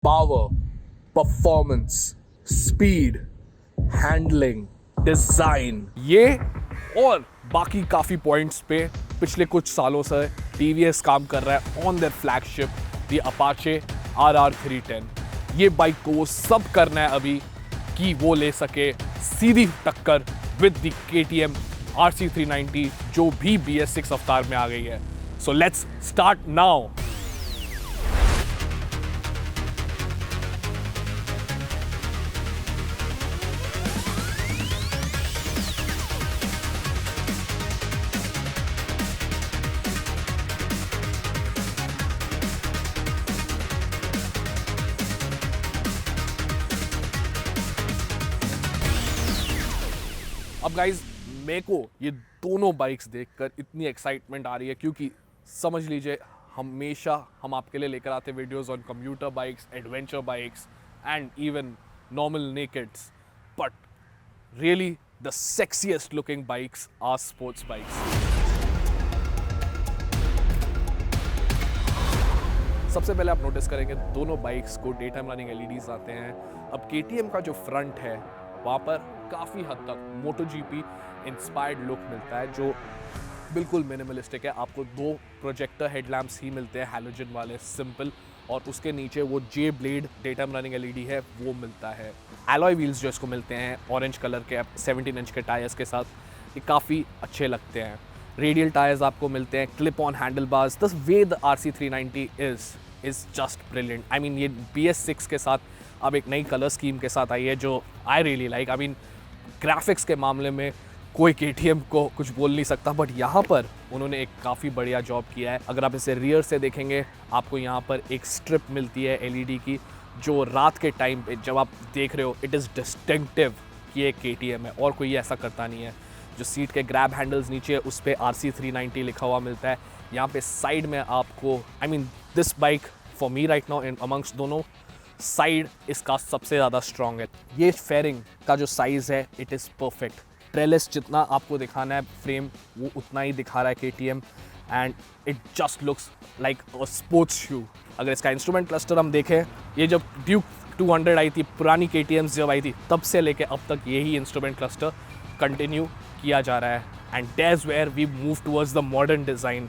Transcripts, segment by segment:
Power, performance, speed, handling, design, ये और बाकी काफ़ी पॉइंट्स पे पिछले कुछ सालों से टीवीएस काम कर रहा है on their flagship the Apache RR310। ये बाइक को वो सब करना है अभी कि वो ले सके सीधी टक्कर विद द KTM RC390 जो भी BS6 अवतार में आ गई है। So let's start now. अब गाइज मेरे को ये दोनों बाइक्स देखकर इतनी एक्साइटमेंट आ रही है क्योंकि समझ लीजिए हमेशा हम आपके लिए लेकर आते videos on commuter bikes, adventure bikes and even normal nakeds, but really the sexiest looking bikes are sports bikes. सबसे पहले आप नोटिस करेंगे दोनों बाइक्स को डे टाइम रनिंग LEDs आते हैं। अब KTM का जो फ्रंट है वहाँ पर काफ़ी हद तक MotoGP इंस्पायर्ड लुक मिलता है जो बिल्कुल मिनिमलिस्टिक है। आपको दो प्रोजेक्टर हेडलैम्प्स ही मिलते हैं हैलोजन वाले सिंपल, और उसके नीचे वो J blade day time running LED है वो मिलता है। एलॉय व्हील्स जो इसको मिलते हैं ऑरेंज कलर के 17 इंच के टायर्स के साथ, ये काफ़ी अच्छे लगते हैं। रेडियल टायर्स आपको मिलते हैं, clip on handle bars. The way the RC390 is just brilliant. I mean ये BS6 के साथ अब एक नई कलर स्कीम के साथ आई है जो I really like. I mean graphics के मामले में कोई KTM को कुछ बोल नहीं सकता, बट यहाँ पर उन्होंने एक काफ़ी बढ़िया जॉब किया है। अगर आप इसे रियर से देखेंगे आपको यहाँ पर एक स्ट्रिप मिलती है LED की जो रात के टाइम पे जब आप देख रहे हो इट इज़ डिस्टिंक्टिव कि ये KTM है और कोई ऐसा करता नहीं है। जो सीट के ग्रैब हैंडल्स नीचे उस पर RC390 लिखा हुआ मिलता है। यहाँ पे साइड में आपको I mean this bike for me right now in amongst दोनों साइड इसका सबसे ज़्यादा स्ट्रॉन्ग है। ये फेयरिंग का जो साइज़ है इट इज़ परफेक्ट। ट्रेलिस जितना आपको दिखाना है फ्रेम वो उतना ही दिखा रहा है KTM and it just looks like a sports shoe. अगर इसका इंस्ट्रूमेंट क्लस्टर हम देखें, ये जब ड्यूक 200 आई थी, पुरानी KTMs जब आई थी, तब से लेके अब तक यही इंस्ट्रूमेंट क्लस्टर कंटिन्यू किया जा रहा है and that's where we move towards the modern design.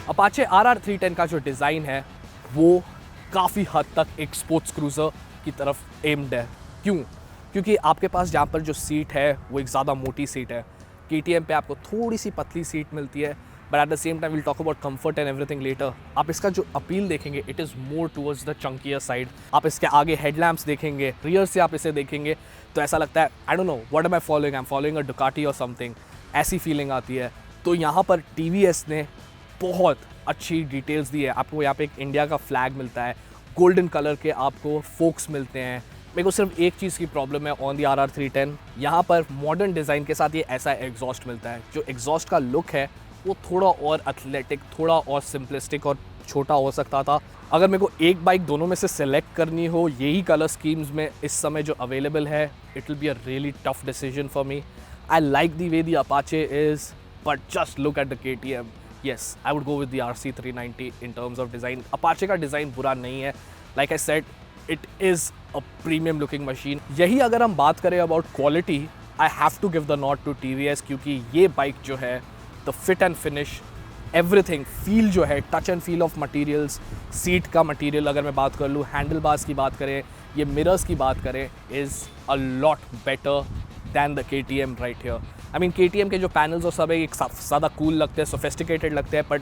Apache RR310 का जो डिज़ाइन है वो काफ़ी हद तक एक स्पोर्ट्स क्रूज़र की तरफ एम्ड है। क्यों? क्योंकि आपके पास जहाँ पर जो सीट है वो एक ज़्यादा मोटी सीट है। KTM पे आपको थोड़ी सी पतली सीट मिलती है, but at the same time will talk about comfort and everything later. आप इसका जो अपील देखेंगे it is more towards the chunkier side. आप इसके आगे हेडलैम्प्स देखेंगे, रियर से आप इसे देखेंगे तो ऐसा लगता है I don't know what am I following a Ducati और समथिंग, ऐसी फीलिंग आती है। तो यहाँ पर TVS ने बहुत अच्छी डिटेल्स दी है। आपको यहाँ पे एक इंडिया का फ्लैग मिलता है, गोल्डन कलर के आपको फोक्स मिलते हैं। मेरे को सिर्फ एक चीज़ की प्रॉब्लम है ऑन दी RR310, यहाँ पर मॉडर्न डिज़ाइन के साथ ये ऐसा एग्जॉस्ट मिलता है। जो एग्जॉस्ट का लुक है वो थोड़ा और एथलेटिक, थोड़ा और सिंपलिस्टिक और छोटा हो सकता था। अगर मेरे को एक बाइक दोनों में से सेलेक्ट करनी हो यही कलर स्कीम्स में इस समय जो अवेलेबल है, it will be a really tough decision for me. I like the way the Apache is, but just look at the KTM। Yes, I would go with the RC390 in terms of design. Apache का design बुरा नहीं है, like I said, it is a premium looking machine. यही अगर हम बात करें about quality, I have to give the nod to TVS क्योंकि ये बाइक जो है the fit and finish, everything, feel जो है, touch and feel of materials, seat का मटीरियल अगर मैं बात कर लूँ, हैंडल बार्स की बात करें, ये मिरर्स की बात करें, is a lot better than the KTM right here. I mean KTM के जो पैनल्स और सब है एक ज़्यादा कूल लगते हैं, सोफिस्टिकेटेड लगते हैं, बट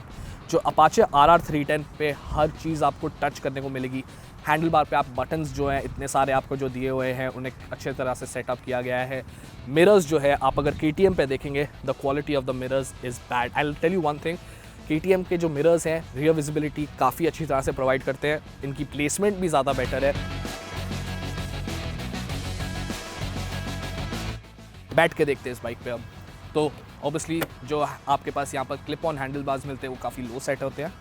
जो अपाचे RR310 पे हर चीज़ आपको टच करने को मिलेगी। हैंडल बार पे आप बटन्स जो हैं इतने सारे आपको जो दिए हुए हैं उन्हें अच्छे तरह से सेटअप किया गया है। मिरर्स जो है आप अगर KTM पे देखेंगे the quality of the mirrors is bad. I will tell you one thing, KTM के जो मिरर्स हैं रियर विजिबिलिटी काफ़ी अच्छी तरह से प्रोवाइड करते हैं, इनकी प्लेसमेंट भी ज़्यादा बेटर है। बैठ के देखते हैं इस बाइक पे अब तो ऑब्वियसली जो आपके पास यहाँ पर क्लिप ऑन हैंडल बार्स मिलते हैं वो काफ़ी लो सेट होते हैं,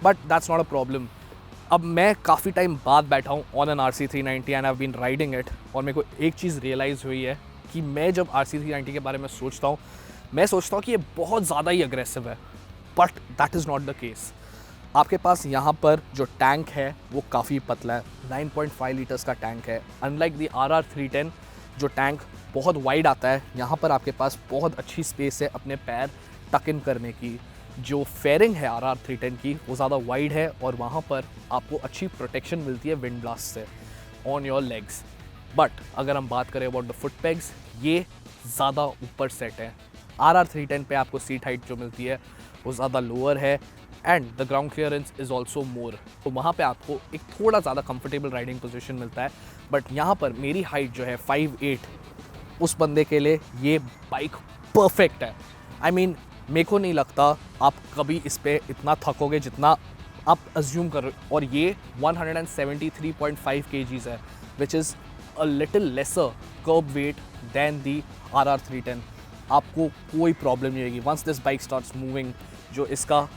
but that's not a problem. अब मैं काफ़ी टाइम बाद बैठा हूँ on an RC390 and I have been riding it, और मेरे को एक चीज़ रियलाइज़ हुई है कि मैं जब RC390 के बारे में सोचता हूँ मैं सोचता हूँ कि ये बहुत ज़्यादा ही अग्रेसिव है। But that is not the case. आपके पास यहाँ पर जो टैंक है वो काफ़ी पतला है, 9.5 लीटर्स का टैंक है। अनलाइक दी RR310 जो टैंक बहुत वाइड आता है, यहाँ पर आपके पास बहुत अच्छी स्पेस है अपने पैर टक इन करने की। जो फेयरिंग है RR310 की वो ज़्यादा वाइड है और वहाँ पर आपको अच्छी प्रोटेक्शन मिलती है विंड ब्लास्ट से ऑन योर लेग्स। बट अगर हम बात करें अबाउट द फुट पेग्स, ये ज़्यादा ऊपर सेट है। RR310 पे आपको सीट हाइट जो मिलती है वो ज़्यादा लोअर है and the ground clearance is also more, तो वहाँ पे आपको एक थोड़ा ज़्यादा कंफर्टेबल राइडिंग पोजीशन मिलता है। बट यहाँ पर मेरी हाइट जो है 5'8", उस बंदे के लिए ये बाइक परफेक्ट है। आई मीन मेरे को नहीं लगता आप कभी इस पे इतना थकोगे जितना आप अज्यूम कर रहे हो। और ये 173.5 kgs है, which is a little lesser kerb weight than the RR310। आपको कोई प्रॉब्लम नहीं होगी once this bike starts moving. जो इसका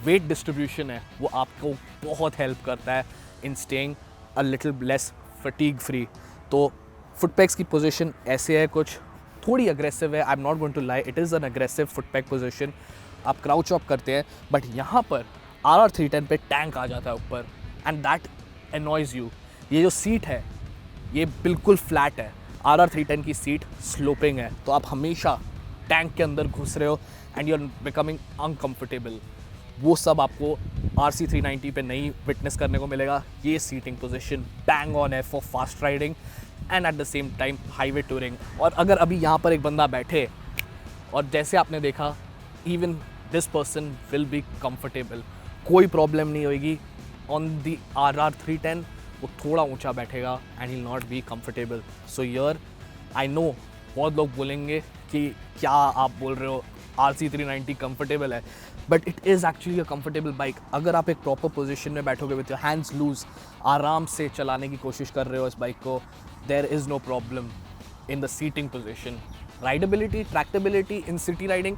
वेट डिस्ट्रीब्यूशन है वो आपको बहुत हेल्प करता है in staying a little less fatigue free. तो फुट पैक्स की पोजीशन ऐसे है, कुछ थोड़ी अग्रेसिव है। I am not going to lie, it is an aggressive foot peg position. आप क्राउच अप करते हैं बट यहाँ पर RR310 पे टैंक आ जाता है ऊपर एंड दैट एनॉयज यू। ये जो सीट है ये बिल्कुल फ्लैट है, RR310 की सीट स्लोपिंग है, तो आप हमेशा टैंक के अंदर घुस रहे हो and you are becoming uncomfortable. वो सब आपको RC390 पे नहीं विटनेस करने को मिलेगा। ये सीटिंग पोजीशन बैंग ऑन है for fast riding and eight the same time highway touring. और अगर अभी यहाँ पर एक बंदा बैठे और जैसे आपने देखा, even this person will be comfortable, कोई प्रॉब्लम नहीं होगी। ऑन दी RR310 वो थोड़ा ऊंचा बैठेगा and will not be comfortable. So here I know बहुत लोग बोलेंगे कि क्या आप बोल रहे हो RC390 कंफर्टेबल है, but it is actually a comfortable bike. अगर आप एक प्रॉपर पोजीशन में बैठोगे विथ योर हैंड्स लूज, आराम से चलाने की कोशिश कर रहे हो इस बाइक को, there is no problem in the seating position. Rideability, tractability in city riding,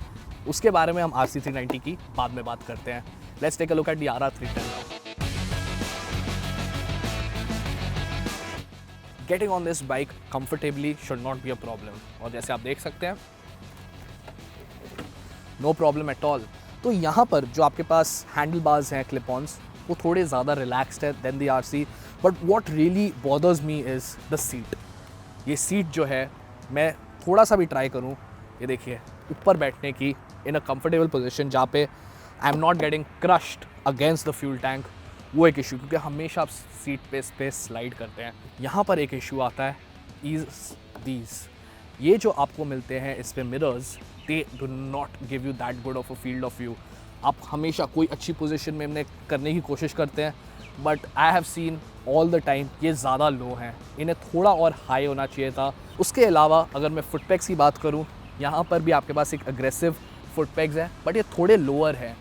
उसके बारे में हम RC390 की बाद में बात करते हैं। Let's take a look at the RR310। Getting on this bike comfortably should not be a problem. और जैसे आप देख सकते हैं नो प्रॉब्लम एट ऑल। तो यहाँ पर जो आपके पास हैंडल बार्स हैं, क्लिप ऑन्स, वो थोड़े ज़्यादा रिलैक्सड है than the RC। But what really bothers me is the seat. ये सीट जो है, मैं थोड़ा सा भी ट्राई करूँ, ये देखिए ऊपर बैठने की इन अ कंफर्टेबल पोजीशन जहाँ पे आई am not getting crushed against the fuel tank, वो एक इशू, क्योंकि हमेशा आप सीट पे स्लाइड करते हैं। यहाँ पर एक इशू आता है इज दीज, ये जो आपको मिलते हैं इस पे mirrors, they do not give you that good of a field of view. आप हमेशा कोई अच्छी पोजीशन में इन्हें करने की कोशिश करते हैं, but I have seen all the time ये ज़्यादा लो हैं, इन्हें थोड़ा और हाई होना चाहिए था। उसके अलावा अगर मैं फुट पैक्स की बात करूँ, यहाँ पर भी आपके पास एक अग्रेसिव फुट पैक्स है, बट ये थोड़े लोअर है।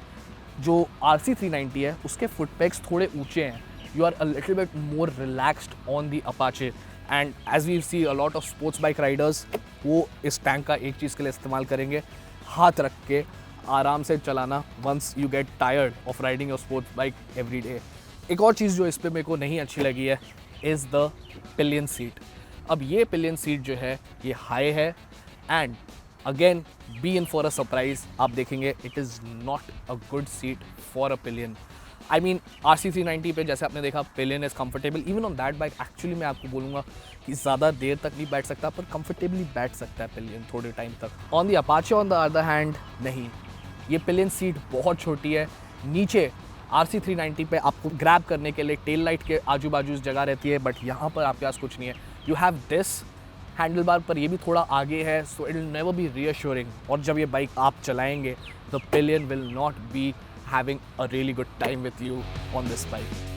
जो RC390 है उसके फुट पैक्स थोड़े ऊंचे हैं। You are a little bit more relaxed on the Apache and as we see a lot of sports bike riders, वो इस टैंक का एक चीज़ के लिए इस्तेमाल करेंगे, हाथ रख के आराम से चलाना once you get tired of riding your sports bike every day. एक और चीज़ जो इस पर मेरे को नहीं अच्छी लगी है इज़ द पिलियन सीट। अब ये पिलियन सीट जो है ये हाई है and again be in for a surprise. आप देखेंगे it is not a good seat for a pillion. I mean RC390 पे जैसे आपने देखा pillion is comfortable, even on that bike actually मैं आपको बोलूँगा कि ज़्यादा देर तक नहीं बैठ सकता, पर कंफर्टेबली बैठ सकता है पिलियन थोड़े टाइम तक। On the Apache on the other hand नहीं, ये पिलियन सीट बहुत छोटी है। नीचे RC390 पे आपको ग्रैब करने के लिए टेल लाइट के आजू बाजू जगह रहती है, बट यहाँ पर आपके पास कुछ नहीं है। You have this handle bar, पर ये भी थोड़ा आगे है, so it will never be reassuring. और जब ये बाइक आप चलाएंगे the pillion will not be having a really good time with you on this bike.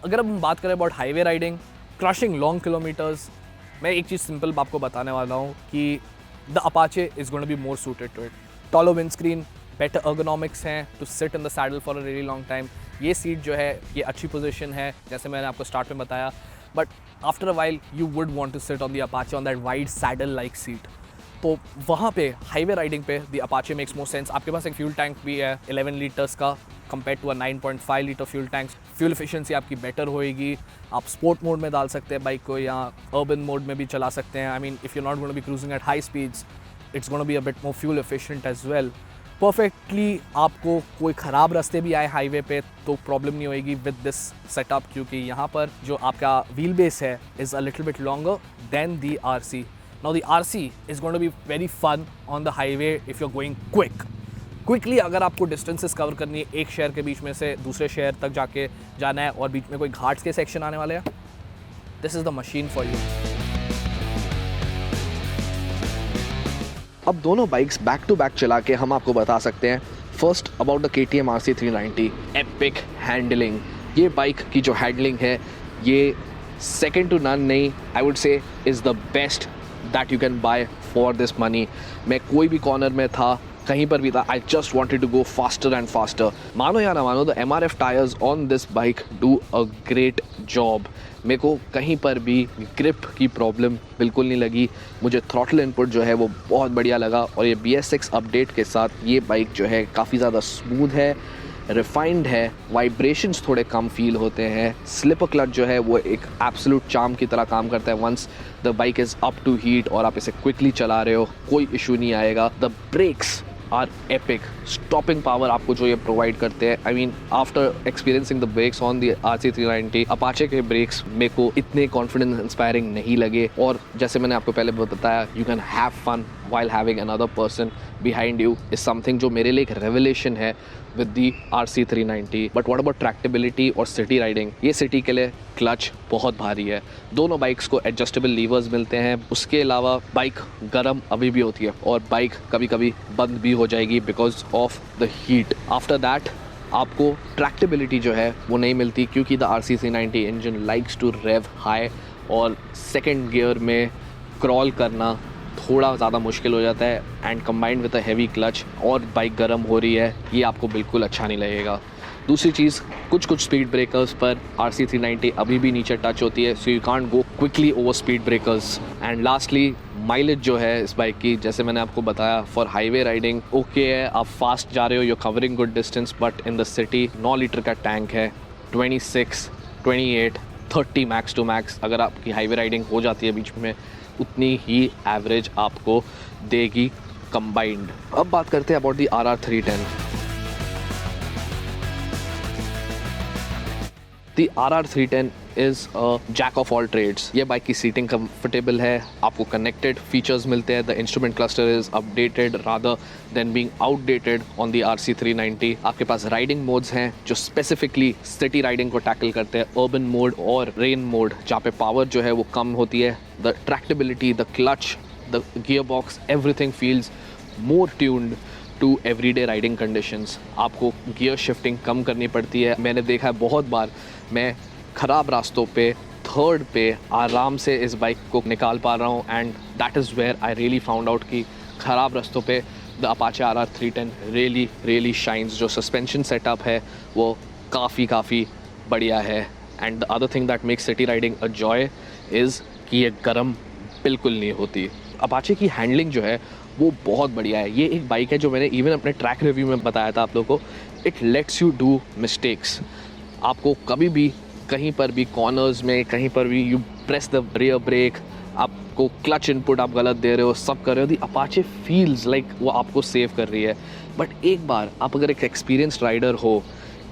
अगर अब हम बात करें about highway riding, crushing long kilometres, मैं एक चीज़ सिंपल आपको बताने वाला हूँ कि the Apache is going to be more suited to it. Taller windscreen, better ergonomics हैं to sit in the saddle for a really long time. ये सीट जो है ये अच्छी पोजीशन है जैसे मैंने आपको स्टार्ट में बताया, but after a while you would want to sit on the Apache on that wide saddle like seat. तो वहाँ पे हाईवे राइडिंग पे the Apache makes more sense. आपके पास एक फ्यूल टैंक भी है 11 लीटर्स का compare to a 9.5 litre fuel tank. Fuel efficiency आपकी बेटर होएगी। आप स्पोर्ट मोड में डाल सकते हैं बाइक को या अर्बन मोड में भी चला सकते हैं। I mean if you not gonna be cruising at high speeds, it's gonna be a bit more fuel efficient as well. Perfectly आपको कोई ख़राब रास्ते भी आए हाईवे पे तो प्रॉब्लम नहीं होएगी विद दिस सेटअप, क्योंकि यहाँ पर जो आपका व्हील बेस है is a little bit longer than the RC। Now the RC is going to be very fun on the highway if you're going quickly अगर आपको डिस्टेंसेस कवर करनी है एक शहर के बीच में से दूसरे शहर तक जाके जाना है और बीच में कोई घाट्स के सेक्शन आने वाले हैं, this is the machine for you. अब दोनों बाइक्स बैक टू बैक चला के हम आपको बता सकते हैं। First about the KTM RC 390 epic handling. ये बाइक की जो हैंडलिंग है ये सेकेंड टू नन नहीं, I would say is the best that you can buy for this money. मैं कोई भी कॉर्नर में था, कहीं पर भी था, I just wanted to go faster and faster. मानो या ना मानो, the MRF tyres on this bike do a great job. मेरे को कहीं पर भी ग्रिप की प्रॉब्लम बिल्कुल नहीं लगी। मुझे थ्रॉटल इनपुट जो है वो बहुत बढ़िया लगा और ये BS6 अपडेट के साथ ये बाइक जो है काफ़ी ज़्यादा स्मूथ है, रिफाइंड है, वाइब्रेशंस थोड़े कम फील होते हैं। स्लिपर क्लच जो है वो एक एब्सोल्यूट चार्म की तरह काम करता है। Once the bike is up to heat और आप इसे क्विकली चला रहे हो कोई इशू नहीं आएगा। The brakes are epic. Stopping power आपको जो ये प्रोवाइड करते हैं, I mean after experiencing the brakes on the RC 390 Apache के ब्रेक्स मेरे को इतने कॉन्फिडेंस इंस्पायरिंग नहीं लगे। और जैसे मैंने आपको पहले बताया, you can have fun while having another person behind you is something जो मेरे लिए एक revelation है with the RC 390। But what about tractability और city riding? ये city के लिए क्लच बहुत भारी है। दोनों बाइक्स को एडजस्टेबल लीवर्स मिलते हैं। उसके अलावा बाइक गर्म अभी भी होती है और बाइक कभी कभी बंद भी हो जाएगी because of the heat. After that आपको ट्रैक्टेबिलिटी जो है वो नहीं मिलती क्योंकि the RC 390 engine likes to rev high और सेकेंड गियर में क्रॉल करना थोड़ा ज़्यादा मुश्किल हो जाता है। And combined with a heavy clutch और बाइक गर्म हो रही है, ये आपको बिल्कुल अच्छा नहीं लगेगा। दूसरी चीज़, कुछ स्पीड ब्रेकर्स पर RC 390 अभी भी नीचे टच होती है, so you can't go quickly over speed breakers. And lastly mileage जो है इस बाइक की, जैसे मैंने आपको बताया, फॉर हाईवे राइडिंग ओके है, आप फास्ट जा रहे हो, you're covering good distance, but in the city 9 litre का टैंक है, 26, 28, 30 मैक्स टू मैक्स। अगर आपकी हाईवे राइडिंग हो जाती है बीच में, उतनी ही एवरेज आपको देगी कंबाइंड। अब बात करते हैं about the RR 310। The RR 310 is a jack of all trades. ये बाइक की सीटिंग कंफर्टेबल है, आपको कनेक्टेड फीचर्स मिलते हैं। The instrument cluster is updated rather than being outdated on the RC 390। आपके पास राइडिंग मोड्स हैं जो स्पेसिफिकली सिटी राइडिंग को टैकल करते हैं, अर्बन मोड और रेन मोड, जहाँ पे पावर जो है वो कम होती है। The ट्रैक्टेबिलिटी, the clutch, the gear box, everything feels more tuned to everyday riding conditions. आपको गियर शिफ्टिंग कम करनी पड़ती है। मैंने देखा है बहुत बार, मैं ख़राब रास्तों पे थर्ड पे आराम से इस बाइक को निकाल पा रहा हूँ। And that is where I really found out कि ख़राब रास्तों पे the Apache RR 310 really shines. जो सस्पेंशन सेटअप है वो काफ़ी बढ़िया है। And the other thing that makes city riding a joy is कि ये गर्म बिल्कुल नहीं होती। अपाचे की हैंडलिंग जो है वो बहुत बढ़िया है। ये एक बाइक है जो मैंने इवन अपने ट्रैक रिव्यू में बताया था आप लोगों को, it let's you do mistakes. आपको कभी भी कहीं पर भी कॉर्नर्स में कहीं पर भी you press the rear brake, आपको क्लच इनपुट आप गलत दे रहे हो, सब कर रहे हो, दी अपाचे फील्स लाइक वो आपको सेव कर रही है। बट एक बार आप अगर एक एक्सपीरियंस्ड राइडर हो,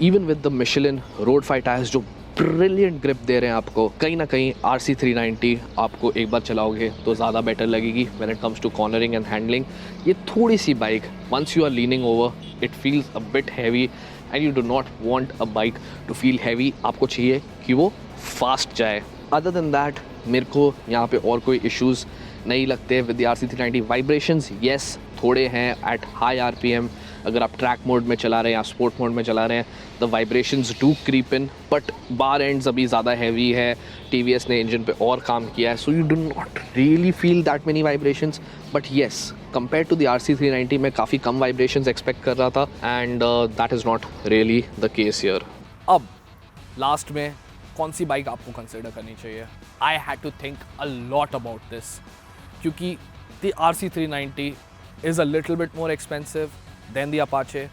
even with the Michelin road 5 tyres जो ब्रिलियंट ग्रिप दे रहे हैं आपको, कहीं ना कहीं RC 390 आपको एक बार चलाओगे तो ज़्यादा बेटर लगेगी when it comes to cornering and handling. ये थोड़ी सी bike, once you are leaning over it feels a bit heavy and you do not want a bike to feel heavy. आपको चाहिए कि वो फास्ट जाए। अदर देन दैट मेरे को यहाँ पे और कोई इश्यूज़ नहीं लगते with the RC 390। Vibrations yes थोड़े हैं एट हाई RPM। अगर आप ट्रैक मोड में चला रहे हैं या स्पोर्ट मोड में चला रहे हैं, the vibrations do creep in, but bar ends अभी ज़्यादा हैवी है, TVS ने इंजन पे और काम किया है, so you do not really feel that many vibrations. But yes, compare to the RC 390 मैं काफ़ी कम वाइब्रेशंस एक्सपेक्ट कर रहा था and that is not really the case here. अब लास्ट में कौन सी बाइक आपको कंसिडर करनी चाहिए? I had to think a lot about this, क्योंकि The RC390 is a little bit more expensive than the Apache,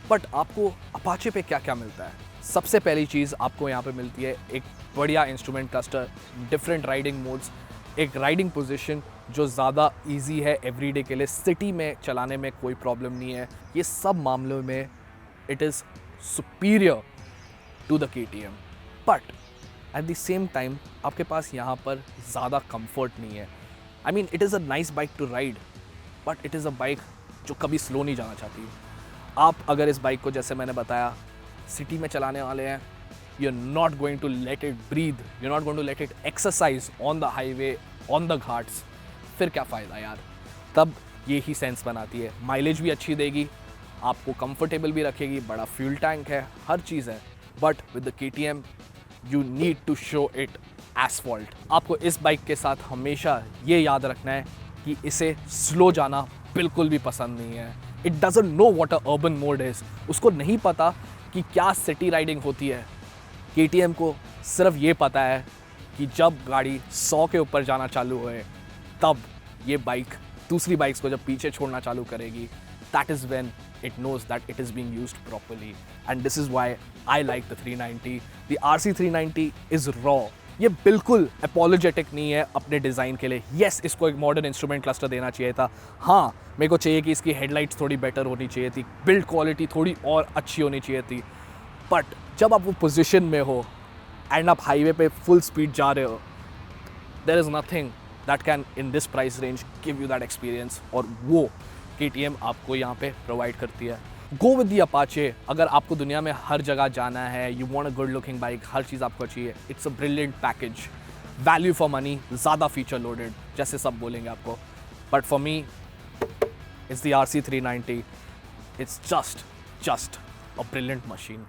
but आपको Apache पे क्या क्या मिलता है? सबसे पहली चीज़ आपको यहाँ पे मिलती है एक बढ़िया instrument cluster, different riding modes, एक राइडिंग पोजीशन जो ज़्यादा इजी है एवरीडे के लिए, सिटी में चलाने में कोई प्रॉब्लम नहीं है। ये सब मामलों में it is superior to the KTM, but at the same time आपके पास यहाँ पर ज़्यादा कंफर्ट नहीं है। I mean it is a nice bike to ride, but it is a bike जो कभी स्लो नहीं जाना चाहती। आप अगर इस बाइक को, जैसे मैंने बताया, सिटी में चलाने वाले हैं, you are not going to let it breathe, you are not going to let it exercise on the highway, on the ghats, फिर क्या फ़ायदा यार। तब ये ही सेंस बनाती है। माइलेज भी अच्छी देगी, आपको कंफर्टेबल भी रखेगी, बड़ा फ्यूल टैंक है, हर चीज़ है, but with the KTM you need to show it asphalt. आपको इस बाइक के साथ हमेशा ये याद रखना है कि इसे स्लो जाना बिल्कुल भी पसंद नहीं है। It doesn't know what a urban mode is, उसको नहीं पता कि क्या सिटी राइडिंग होती है। KTM को सिर्फ ये पता है कि जब गाड़ी 100 के ऊपर जाना चालू होए, तब ये बाइक दूसरी बाइक्स को जब पीछे छोड़ना चालू करेगी, that is when it knows that it is being used properly, and this is why I like the 390. The RC390 is raw. ये बिल्कुल apologetic नहीं है अपने डिज़ाइन के लिए। Yes, इसको एक मॉडर्न इंस्ट्रूमेंट क्लस्टर देना चाहिए था। हाँ, मेरे को चाहिए कि इसकी हेडलाइट्स थोड़ी बेटर होनी चाहिए थी, बिल्ड क्वालिटी थोड़ी और अच्छी होनी चाहिए थी, बट जब आप वो पोजिशन में हो एंड आप हाईवे पे फुल स्पीड जा रहे हो, there is nothing that can in this price range give you that experience, और वो KTM आपको यहाँ पे प्रोवाइड करती है। Go with the Apache. अगर आपको दुनिया में हर जगह जाना है, you want a good looking bike, हर चीज़ आपको चाहिए, it's a brilliant package, value for money, ज़्यादा फीचर लोडेड, जैसे सब बोलेंगे आपको, but for me it's the RC390, it's just a brilliant machine.